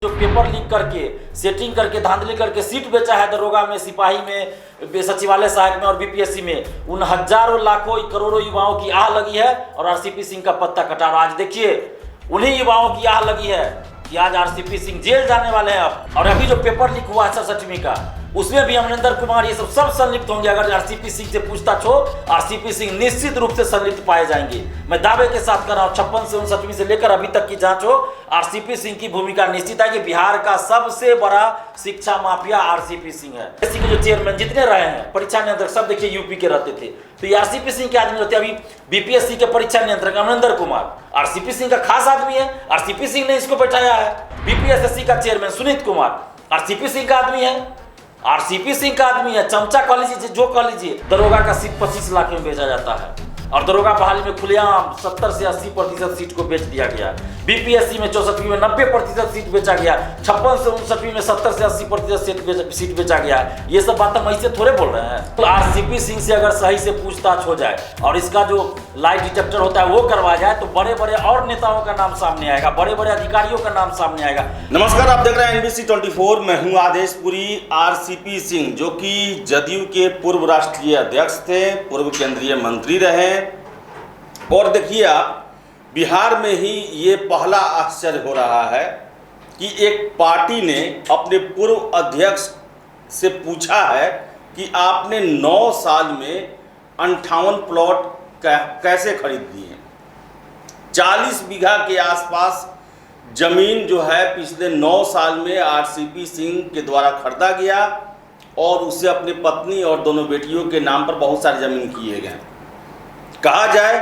जो paper leak करके setting करके धांधली करके सीट बेचा है दरोगा में, सिपाही में, सचिवालय सहायक में और बीपीएससी में, उन हजारों लाखों करोड़ों युवाओं की आह लगी है और आरसीपी सिंह का पत्ता कटा। आज देखिए उन्हीं युवाओं की आह लगी है कि आज आरसीपी सिंह जेल जाने वाले हैं अब। और अभी जो पेपर लीक हुआ है 67वीं का, उसमें भी अमरिंदर कुमार ये सब संलिप्त होंगे। अगर आरसीपी सिंह से पूछताछ हो, आरसीपी सिंह निश्चित रूप से संलिप्त पाए जाएंगे। मैं दावे के साथ कर रहा हूं, 56 से 59वीं से लेकर अभी तक की जांच हो, आरसीपी सिंह की भूमिका निश्चित है कि बिहार का सबसे बड़ा शिक्षा माफिया आरसीपी सिंह है। एससी के जो चेयरमैन जितने रहे हैं, परीक्षा नियंत्रक, सब देखिए यूपी के रहते थे, तो ये आरसीपी सिंह के आदमी रहते। अभी बीपीएससी के परीक्षा नियंत्रक अमरिंदर कुमार आरसीपी सिंह का खास आदमी है, आरसीपी सिंह ने इसको बैठाया है। बीपीएससी का चेयरमैन सुनीत कुमार आरसीपी सिंह का आदमी है, आरसीपी सिंह का आदमी है। चमचा कह लीजिए, जो कह लीजिए, दरोगा का सीट 25 लाख में बेचा जाता है और दरोगा बहाली में खुलेआम 70 से 80% सीट को बेच दिया गया। बीपीएससी में 64वीं में 90% सीट बेचा गया, 56 से 59वीं में 70 से 80% सीट बेचा गया। ये सब बात हम ऐसे थोड़े बोल रहे हैं। तो आरसीपी सिंह से अगर सही से पूछताछ हो जाए और इसका जो लाइट डिटेक्टर होता है वो करवाया जाए, तो बड़े बड़े और नेताओं का नाम सामने आएगा, बड़े बड़े अधिकारियों का नाम सामने आएगा। नमस्कार, आप देख रहे हैं एनबीसी 24। मैं हूं आदेशपुरी। आरसीपी सिंह जो कि जदयू के पूर्व राष्ट्रीय अध्यक्ष थे, पूर्व केंद्रीय मंत्री रहे, और देखिए आप, बिहार में ही ये पहला आश्चर्य हो रहा है कि एक पार्टी ने अपने पूर्व अध्यक्ष से पूछा है कि आपने 9 साल में 58 प्लॉट कैसे खरीद दिए। 40 बीघा के आसपास जमीन जो है पिछले 9 साल में आरसीपी सिंह के द्वारा खरीदा गया और उसे अपनी पत्नी और दोनों बेटियों के नाम पर बहुत सारी जमीन किए गए। कहा जाए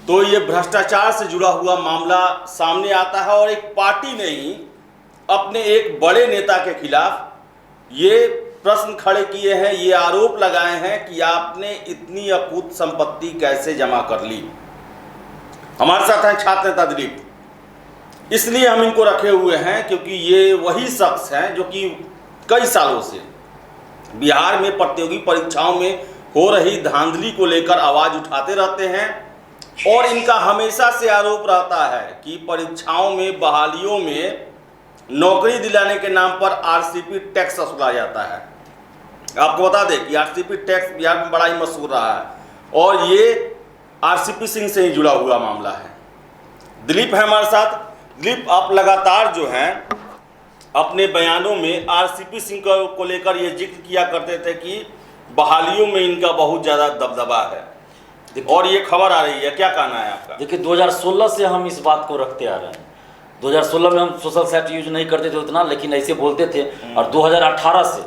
तो ये भ्रष्टाचार से जुड़ा हुआ मामला सामने आता है और एक पार्टी ने ही अपने एक बड़े नेता के खिलाफ ये प्रश्न खड़े किए हैं, ये आरोप लगाए हैं कि आपने इतनी अकूत संपत्ति कैसे जमा कर ली। हमारे साथ हैं छात्र नेता दिलीप, इसलिए हम इनको रखे हुए हैं क्योंकि ये वही शख्स हैं जो कि कई सालों से बिहार में प्रतियोगी परीक्षाओं में हो रही धांधली को लेकर आवाज उठाते रहते हैं और इनका हमेशा से आरोप रहता है कि परीक्षाओं में, बहालियों में नौकरी दिलाने के नाम पर आरसीपी टैक्स वसूला जाता है। आपको बता दें कि आरसीपी टैक्स बिहार में बड़ा ही मशहूर रहा है और ये आरसीपी सिंह से ही जुड़ा हुआ मामला है। दिलीप है हमारे साथ। दिलीप, आप लगातार जो हैं अपने बयानों में आरसीपी सिंह को लेकर ये जिक्र किया करते थे कि बहालियों में इनका बहुत ज़्यादा दबदबा है और ये खबर आ रही है, क्या कहना है आपका? देखिए 2016 से हम इस बात को रखते आ रहे हैं। 2016 में हम सोशल साइट यूज नहीं करते थे उतना, लेकिन ऐसे बोलते थे। और 2018 से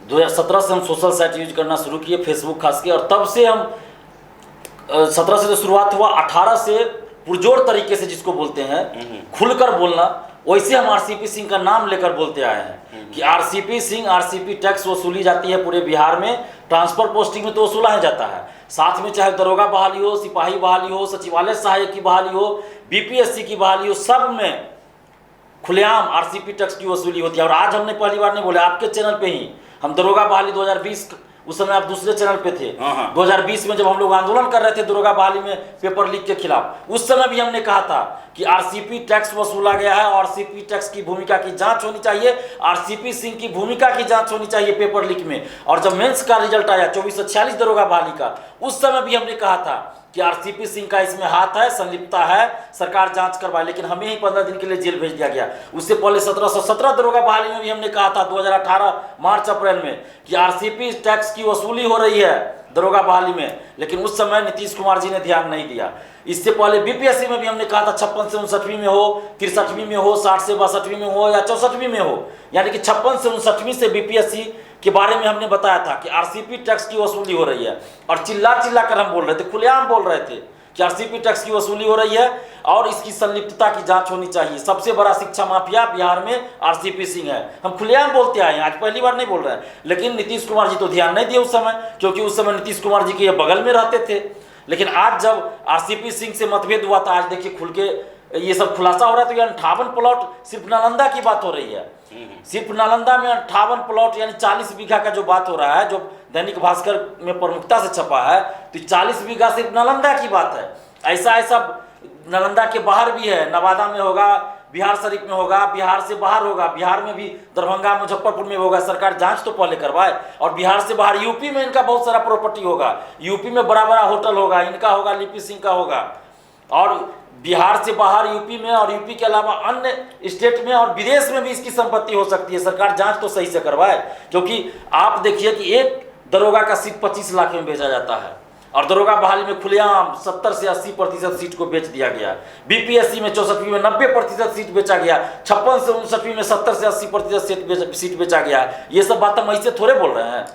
2017 से हम सोशल साइट यूज करना शुरू किए, फेसबुक खास के, और तब से हम 17 से जो शुरुआत हुआ, 18 से पुरजोर तरीके से जिसको बोलते हैं, खुलकर बोलना, वैसे हम आरसीपी सिंह का नाम लेकर बोलते आए हैं कि आरसीपी सिंह, आरसीपी टैक्स वसूली जाती है पूरे बिहार में। ट्रांसफर पोस्टिंग में तो वसूला ही जाता है, साथ में चाहे दरोगा बहाली हो, सिपाही बहाली हो, सचिवालय सहायक की बहाली हो, बीपीएससी की बहाली हो, सब में खुलेआम आरसीपी टैक्स की वसूली होती है। और आज हमने पहली बार नहीं बोले, आपके चैनल पे ही हम दरोगा बहाली 2020, उस समय आप दूसरे चैनल पे थे, 2020 में जब हम लोग आंदोलन कर रहे थे दरोगा बहाली में पेपर लीक के खिलाफ, उस समय भी हमने कहा था कि आरसीपी टैक्स वसूला गया है और आरसीपी टैक्स की भूमिका की जांच होनी चाहिए, आरसीपी सिंह की भूमिका की जांच होनी चाहिए पेपर लीक में। और जब मेंस का रिजल्ट आया 2446 दरोगा बहाली का, उस समय भी हमने कहा था कि आरसीपी सिंह का इसमें हाथ है, संलिप्तता है, सरकार जांच करवाए, लेकिन हमें ही 15 दिन के लिए जेल भेज दिया गया। उससे पहले 1717 दरोगा बहाली में भी हमने कहा था 2018 मार्च अप्रैल में कि आरसीपी टैक्स की वसूली हो रही है दरोगा बहाली में, लेकिन उस समय नीतीश कुमार जी ने ध्यान नहीं दिया। इससे पहले बीपीएससी में भी हमने कहा था 56 से 59वीं में हो, 63वीं में हो, 60 से 62वीं में हो या 64वीं में हो, यानी कि 56 से 59वीं से बीपीएससी के बारे में हमने बताया था कि आरसीपी टैक्स की वसूली हो रही है। और चिल्ला चिल्ला कर हम बोल रहे थे, खुलेआम बोल रहे थे कि आरसीपी टैक्स की वसूली हो रही है और इसकी संलिप्तता की जांच होनी चाहिए। सबसे बड़ा शिक्षा माफिया बिहार में आरसीपी सिंह है, हम खुलेआम बोलते आए हैं, आज पहली बार नहीं बोल रहे हैं। लेकिन नीतीश कुमार जी तो ध्यान नहीं दिए उस समय, क्योंकि उस समय नीतीश कुमार जी के बगल में रहते थे। लेकिन आज जब आरसीपी सिंह से मतभेद हुआ था, आज देखिए खुल के ये सब खुलासा हो रहा है। तो ये 58 प्लॉट सिर्फ नालंदा की बात हो रही है, सिर्फ नालंदा में 58 प्लॉट यानी 40 बीघा का जो बात हो रहा है, जो दैनिक भास्कर में प्रमुखता से छपा है, तो 40 बीघा सिर्फ नालंदा की बात है। ऐसा ऐसा नालंदा के बाहर भी है, नवादा में होगा, बिहार शरीफ में होगा, बिहार से बाहर होगा, बिहार में भी दरभंगा मुजफ्फरपुर में होगा, सरकार जांच तो पहले करवाए। और बिहार से बाहर यूपी में इनका बहुत सारा प्रॉपर्टी होगा, यूपी में बड़ा बड़ा होटल होगा, इनका होगा, लिपि सिंह का होगा। और बिहार से बाहर यूपी में और यूपी के अलावा अन्य स्टेट में और विदेश में भी इसकी संपत्ति हो सकती है। सरकार जांच तो सही से करवाए, क्योंकि आप देखिए कि एक दरोगा का सीट 25 लाख में बेचा जाता है और दरोगा बहाली में खुलेआम 70 से 80% सीट को बेच दिया गया। बीपीएससी में 64वीं में 90% सीट बेचा गया, 56 से 59वीं में 70 से 80% सीट बेचा गया। ये सब बात हम ऐसे थोड़े बोल रहे हैं।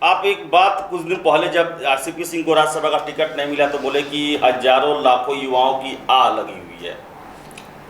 आप एक बात, कुछ दिन पहले जब आरसीपी सिंह को राज्यसभा का टिकट नहीं मिला तो बोले कि हजारों लाखों युवाओं की आह लगी हुई है,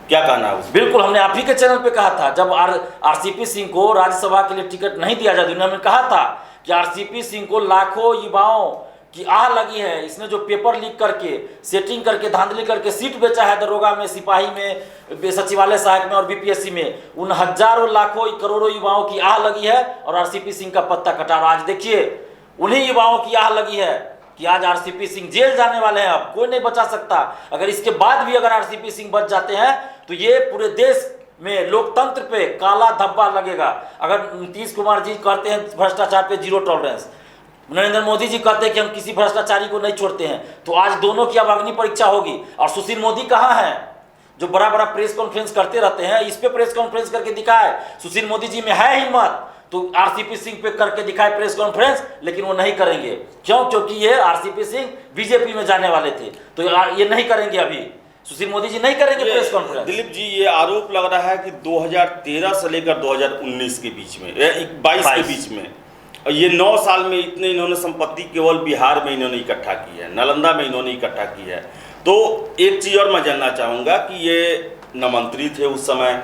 क्या कहना है उसमें? बिल्कुल, हमने आप ही के चैनल पे कहा था, जब आरसीपी सिंह को राज्यसभा के लिए टिकट नहीं दिया जाए, दुनिया में कहा था कि आरसीपी सिंह को लाखों युवाओं की आह लगी है। इसने जो पेपर लीक करके, सेटिंग करके, धांधली करके सीट बेचा है दरोगा में, सिपाही में, सचिवालय सहायक में और बीपीएससी में, उन हजारों लाखों करोड़ों युवाओं की आह लगी है और आरसीपी सिंह का पत्ता कटा। आज देखिए उन्हीं युवाओं की आह लगी है कि आज आरसीपी सिंह जेल जाने वाले हैं। अब कोई नहीं बचा सकता। अगर इसके बाद भी अगर आरसीपी सिंह बच जाते हैं तो ये पूरे देश में लोकतंत्र पे काला धब्बा लगेगा। अगर नीतीश कुमार जी कहते हैं भ्रष्टाचार पे जीरो टॉलरेंस, नरेंद्र मोदी जी कहते हैं कि हम किसी भ्रष्टाचारी को नहीं छोड़ते हैं, तो आज दोनों की अब अग्नि परीक्षा होगी। और सुशील मोदी कहाँ हैं, जो बड़ा बड़ा प्रेस कॉन्फ्रेंस करते रहते हैं, इस पे प्रेस कॉन्फ्रेंस करके दिखाए। सुशील मोदी जी में है हिम्मत तो आरसीपी सिंह पे करके दिखाए प्रेस कॉन्फ्रेंस, लेकिन वो नहीं करेंगे। क्यों? क्योंकि ये आरसीपी सिंह बीजेपी में जाने वाले थे, तो ये नहीं करेंगे। अभी सुशील मोदी जी नहीं करेंगे प्रेस कॉन्फ्रेंस। दिलीप जी, ये आरोप लग रहा है कि 2013 से लेकर 2019 के बीच में, 22 के बीच में, और ये 9 साल में इतने इन्होंने संपत्ति केवल बिहार में इन्होंने इकट्ठा की है, नालंदा में इन्होंने इकट्ठा की है। तो एक चीज़ और मैं जानना चाहूँगा कि ये न मंत्री थे उस समय,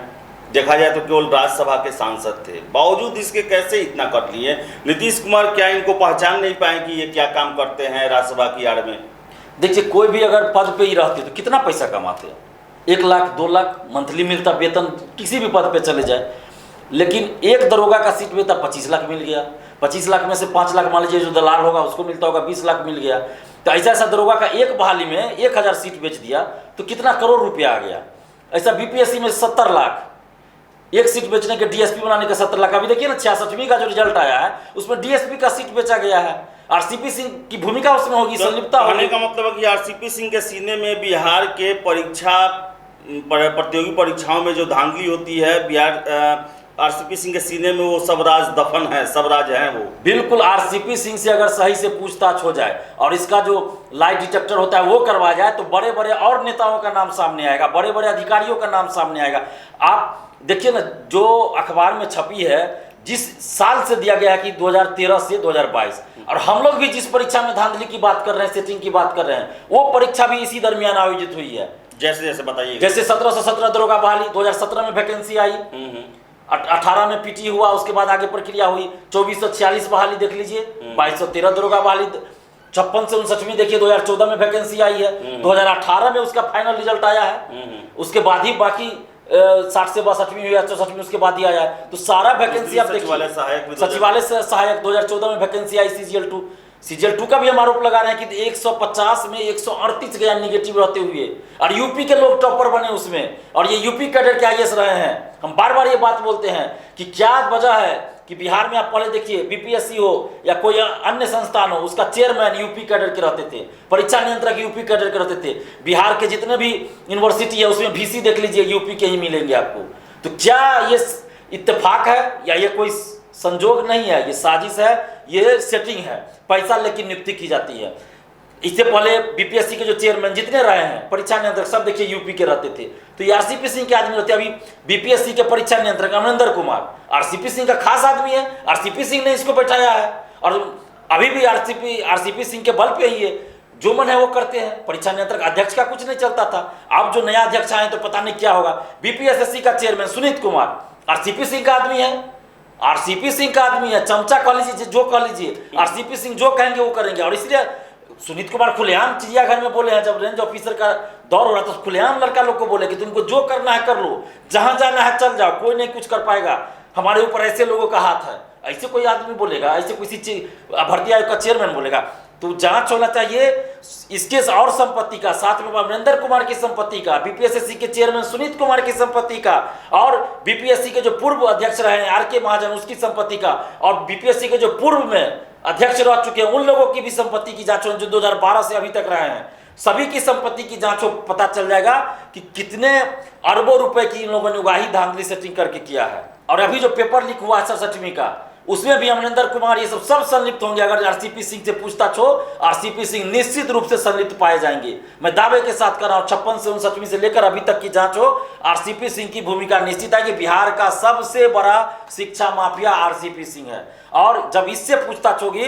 देखा जाए तो केवल राज्यसभा के सांसद थे, बावजूद इसके कैसे इतना कर लिए? नीतीश कुमार क्या इनको पहचान नहीं पाए कि ये क्या काम करते हैं राज्यसभा की आड़ में? देखिए, कोई भी अगर पद पे ही रहते तो कितना पैसा कमाते हैं, 1 लाख 2 लाख मंथली मिलता वेतन, किसी भी पद पे चले जाए। लेकिन एक दरोगा का सीट मिलता 25 लाख मिल गया, 25 लाख में से 5 लाख मान लीजिए जो दलाल होगा उसको मिलता होगा, 20 लाख मिल गया। तो ऐसा दरोगा का एक बहाली में 1000 सीट बेच दिया तो कितना करोड़ रुपया आ गया। ऐसा बीपीएससी में 70 लाख, एक सीट बेचने के डीएसपी बनाने का 70 लाख। अभी देखिए ना 66वीं का जो रिजल्ट आया है उसमें डीएसपी का सीट बेचा गया है। आरसीपी सिंह की भूमिका उसमें होगी, संलिप्तता होगी। कहने का मतलब है कि आरसीपी सिंह के सीने में बिहार के प्रतियोगी परीक्षाओं में जो धांधली होती है, बिहार आरसीपी सिंह के सीने में वो सब राज दफन है, सब राज है वो। बिल्कुल, आरसीपी सिंह से अगर सही से पूछताछ हो जाए और इसका जो लाइट डिटेक्टर होता है वो करवा जाए तो बड़े बड़े और नेताओं का नाम सामने आएगा, बड़े बड़े अधिकारियों का नाम सामने आएगा। आप देखिए ना, जो अखबार में छपी है, जिस साल से दिया गया है कि 2013 से 2022, और हम लोग भी जिस परीक्षा में धांधली की बात कर रहे हैं, सेटिंग की बात कर रहे हैं, वो परीक्षा भी इसी दरमियान आयोजित हुई है। जैसे बताइए। जैसे 17 से 17 दरोगा बहाली 2017 में वैकेंसी आई, 18 में पीटी हुआ, उसके बाद आगे प्रक्रिया हुई। 2446 बहाली देख लीजिए, 2213 दरोगा बहाली, 56 से 59वीं देखिए 2014 में वैकेंसी आई है, 2018 में उसका फाइनल रिजल्ट आया है। उसके बाद ही बाकी 60 से 62वीं या 64वीं उसके बाद ही आया है। तो सारा वैकेंसी आप देखिए, सचिवालय से सहायक 2014 में वैकेंसी आई। सीजीएल 2 का भी हम आरोप लगा रहे हैं कि 150 में 138 गया निगेटिव रहते हुए, और यूपी के लोग टॉपर बने उसमें, और ये यूपी कैडर के आईएएस रहे हैं। हम बार बार ये बात बोलते हैं कि क्या वजह है कि बिहार में आप पहले देखिए, बीपीएससी हो या कोई अन्य संस्थान हो, उसका चेयरमैन यूपी कैडर के रहते थे, परीक्षा नियंत्रक यूपी कैडर के रहते थे। बिहार के जितने भी यूनिवर्सिटी है उसमें वीसी देख लीजिए, यूपी के ही मिलेंगे आपको। तो क्या ये इत्तेफाक है या ये कोई संजोग नहीं है? ये साजिश है, ये सेटिंग है, पैसा लेके नियुक्ति की जाती है। इससे पहले बीपीएससी के जो चेयरमैन जितने रहे हैं, परीक्षा नियंत्रक, सब देखिए यूपी के रहते थे। तो ये आरसीपी सिंह के आदमी रहते। अभी बीपीएससी के परीक्षा नियंत्रक अमरिंदर कुमार आरसीपी सिंह का खास आदमी है, आरसीपी सिंह ने इसको बैठाया है, और अभी भी आरसीपी सिंह के बल पे ही है, जो मन है वो करते हैं। परीक्षा नियंत्रक अध्यक्ष का कुछ नहीं चलता था, अब जो नया अध्यक्ष आए तो पता नहीं क्या होगा। बीपीएसएससी का चेयरमैन सुनीत कुमार आरसीपी सिंह का आदमी है, आरसीपी सिंह का आदमी है। चमचा कह लीजिए, जो कह लीजिए, आरसीपी सिंह जो कहेंगे वो करेंगे। और इसलिए सुनीत कुमार खुलेआम चिड़ियाघर में बोले हैं, जब रेंज ऑफिसर का दौर हो रहा था, तो खुलेआम लड़का लोग को बोले कि तुमको जो करना है कर लो, जहां जाना है चल जाओ, कोई नहीं कुछ कर पाएगा, हमारे ऊपर ऐसे लोगों का हाथ है। ऐसे कोई आदमी बोलेगा? ऐसे किसी भर्ती आयोग का चेयरमैन बोलेगा? तो जांच होना चाहिए इसके और संपत्ति का, साथ में अमरिंदर कुमार की संपत्ति का, बीपीएससी के चेयरमैन सुनीत कुमार की संपत्ति का, और बीपीएससी के जो पूर्व अध्यक्ष रहे हैं आर के महाजन उसकी संपत्ति का, और बीपीएससी के जो पूर्व में अध्यक्ष रह चुके हैं उन लोगों की भी संपत्ति की जांच हो, जो 2012 से अभी तक रहे हैं, सभी की संपत्ति की जांच हो, पता चल जाएगा कि कितने अरबों रुपए की इन लोगों ने उगाही धांधली सेटिंग करके किया है। और अभी जो पेपर लीक हुआ है 67वीं का, उसमें भी अमरिंदर कुमार ये सब संलिप्त होंगे। अगर आरसीपी सिंह से पूछताछ हो, आरसीपी सिंह निश्चित रूप से संलिप्त पाए जाएंगे। मैं दावे के साथ कर रहा हूं, 56 से 59वीं से लेकर अभी तक की जांच हो, आरसीपी सिंह की भूमिका निश्चित है कि बिहार का सबसे बड़ा शिक्षा माफिया आरसीपी सिंह है। और जब इससे पूछताछ होगी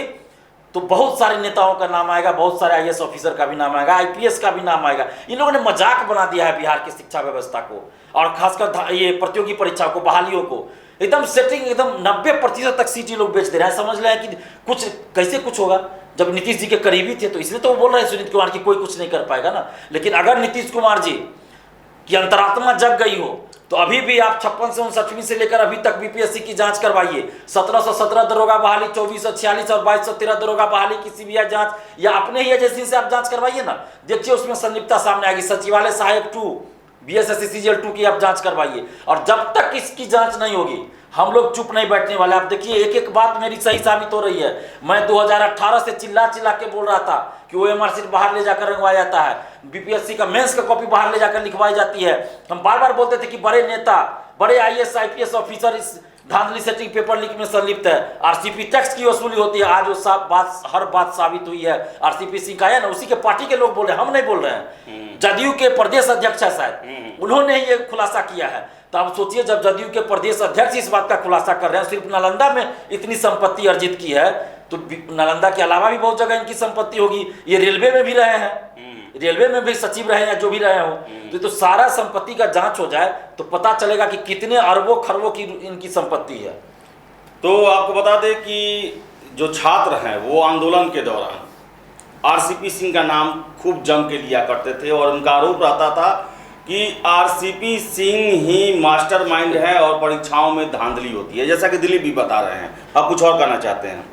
तो बहुत सारे नेताओं का नाम आएगा, बहुत सारे आईएएस ऑफिसर का भी नाम आएगा, आईपीएस का भी नाम आएगा। इन लोगों ने मजाक बना दिया है बिहार की शिक्षा व्यवस्था को, और खासकर ये प्रतियोगी परीक्षाओं को, बहालियों को एकदम सेटिंग, एकदम 90% तक सीटी लोग बेच दे रहे हैं। समझ रहे हैं कि कुछ कैसे कुछ होगा। जब नीतीश जी के करीबी थे तो इसलिए तो वो बोल रहे हैं सुनीत कुमार की कोई कुछ नहीं कर पाएगा ना। लेकिन अगर नीतीश कुमार जी की अंतरात्मा जग गई हो तो अभी भी आप 56 से 59वीं से लेकर अभी तक बीपीएससी की जांच करवाइए। 1717 दरोगा बहाली, 2446 और 2213 दरोगा बहाली की सीबीआई जांच या अपने ही एजेंसी से आप जांच करवाइए ना, देखिए उसमें संलिप्तता सामने आएगी। सचिवालय सहायक 2 बीएसएससी सीजीएल 2 की आप जांच करवाइए। और जब तक इसकी जांच नहीं होगी हम लोग चुप नहीं बैठने वाले। आप देखिए एक एक बात मेरी सही साबित हो रही है। मैं 2018 से चिल्ला चिल्ला के बोल रहा था कि ओएमआर सीट बाहर ले जाकर रंगवाया जाता है, बीपीएससी का मेंस का कॉपी बाहर ले जाकर लिखवाई जाती है। हम बार बार बोलते थे कि बड़े नेता, बड़े आईएएस आईपीएस ऑफिसर इस धांधली सेटिंग पेपर लीक में संलिप्त है। आरसीपी टैक्स की वसूली होती है। आज वो हर बात साबित हुई है। आरसीपी सिंह का है ना, उसी के पार्टी के लोग बोल रहे हैं, हम नहीं बोल रहे हैं। जदयू के प्रदेश अध्यक्ष है शायद, उन्होंने ही ये खुलासा किया है। तो आप सोचिए जब जदयू के प्रदेश अध्यक्ष इस बात का खुलासा कर रहे हैं, सिर्फ नालंदा में इतनी संपत्ति अर्जित की है, तो नालंदा के अलावा भी बहुत जगह इनकी संपत्ति होगी। ये रेलवे में भी रहे हैं, रेलवे में भी सचिव रहे या जो भी रहे हो, तो सारा संपत्ति का जांच हो जाए तो पता चलेगा कि कितने अरबों खरबों की इनकी संपत्ति है। तो आपको बता दें कि जो छात्र हैं वो आंदोलन के दौरान आरसीपी सिंह का नाम खूब जम के लिया करते थे और उनका आरोप रहता था कि आरसीपी सिंह ही मास्टरमाइंड है और परीक्षाओं में धांधली होती है, जैसा कि दिलीप भी बता रहे हैं। आप कुछ और कहना चाहते हैं?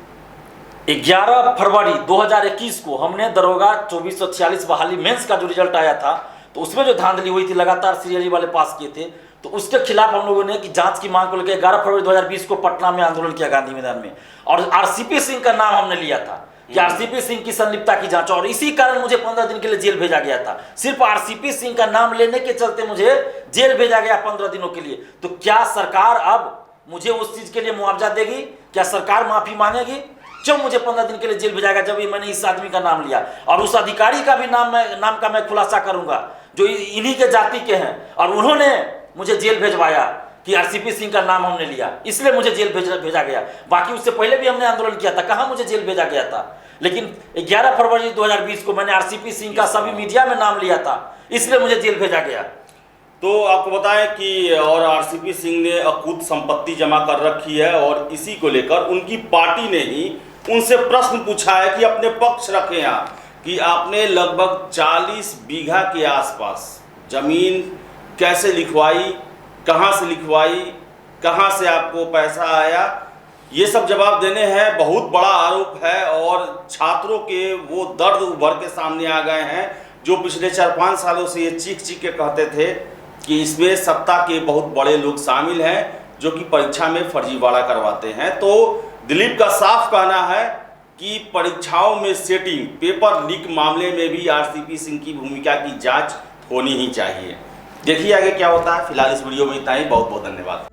11 फरवरी 2021 को हमने दरोगा 2446 बहाली मेंस का जो रिजल्ट आया था, तो उसमें जो धांधली हुई थी, लगातार सीरियली वाले पास किए थे, तो उसके खिलाफ हम लोगों ने कि जांच की मांग को लेकर 11 फरवरी 2020 को पटना में आंदोलन किया, गांधी मैदान में। और आरसीपी सिंह का नाम हमने लिया था कि आरसीपी सिंह की संलिप्तता की जांच, और इसी कारण मुझे 15 दिन के लिए जेल भेजा गया था। सिर्फ आरसीपी सिंह का नाम लेने के चलते मुझे जेल भेजा गया 15 दिनों के लिए। तो क्या सरकार अब मुझे उस चीज के लिए मुआवजा देगी? क्या सरकार माफी मांगेगी? क्यों मुझे 15 दिन के लिए जेल भेजा गया जब मैंने इस आदमी का नाम लिया? और उस अधिकारी का भी नाम का मैं खुलासा करूंगा जो इन्हीं के जाति के हैं, और उन्होंने मुझे जेल भेजवाया कि आरसीपी सिंह का नाम हमने लिया, इसलिए मुझे जेल भेजा गया। बाकी उससे पहले भी हमने आंदोलन किया था, कहां मुझे जेल भेजा गया था? लेकिन 11 फरवरी 2020 को मैंने आरसीपी सिंह का सभी मीडिया में नाम लिया था, इसलिए मुझे जेल भेजा गया। तो आपको बताएं कि और आरसीपी सिंह ने अकूत संपत्ति जमा कर रखी है, और इसी को लेकर उनकी पार्टी ने ही उनसे प्रश्न पूछा है कि अपने पक्ष रखें आप कि आपने लगभग 40 बीघा के आसपास जमीन कैसे लिखवाई, कहां से लिखवाई, कहां से आपको पैसा आया, ये सब जवाब देने हैं। बहुत बड़ा आरोप है और छात्रों के वो दर्द उभर के सामने आ गए हैं जो पिछले 4-5 सालों से ये चीख चीख के कहते थे कि इसमें सत्ता के बहुत बड़े लोग शामिल हैं जो कि परीक्षा में फर्जीवाड़ा करवाते हैं। तो दिलीप का साफ कहना है कि परीक्षाओं में सेटिंग, पेपर लीक मामले में भी आरसीपी सिंह की भूमिका की जांच होनी ही चाहिए। देखिए आगे क्या होता है। फिलहाल इस वीडियो में इतना ही। बहुत बहुत धन्यवाद।